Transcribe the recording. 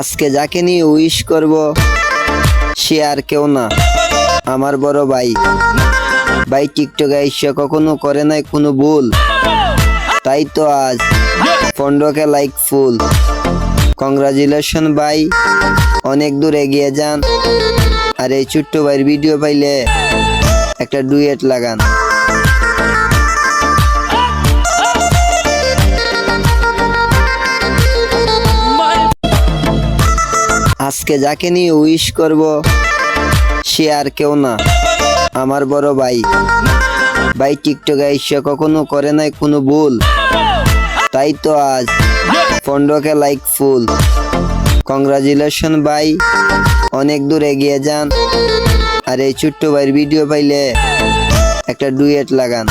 আজকে যাকে নিয়ে উইশ করব সে আর কেউ না, আমার বড় ভাই। ভাই টিকটকে এসে কখনো করে নাই কোনো ভুল, তাই তো আজ 15K লাইক ফুল। কংগ্রাচুলেশন ভাই, অনেক দূর এগিয়ে যান। আর এই ছোট্ট ভাইয়ের ভিডিও পাইলে একটা ডুয়েট লাগান। আজকে যাকে নিয়ে উইশ করব সে আর কেউ না, আমার বড় ভাই। ভাই টিকটকে এসে কখনো করে নাই কোনো ভুল, তাই তো আজ 15K লাইক ফুল। কংগ্রাচুলেশন ভাই, অনেক দূর এগিয়ে যান। আর এই ছোট্ট ভাইয়ের ভিডিও পাইলে একটা ডুয়েট লাগান।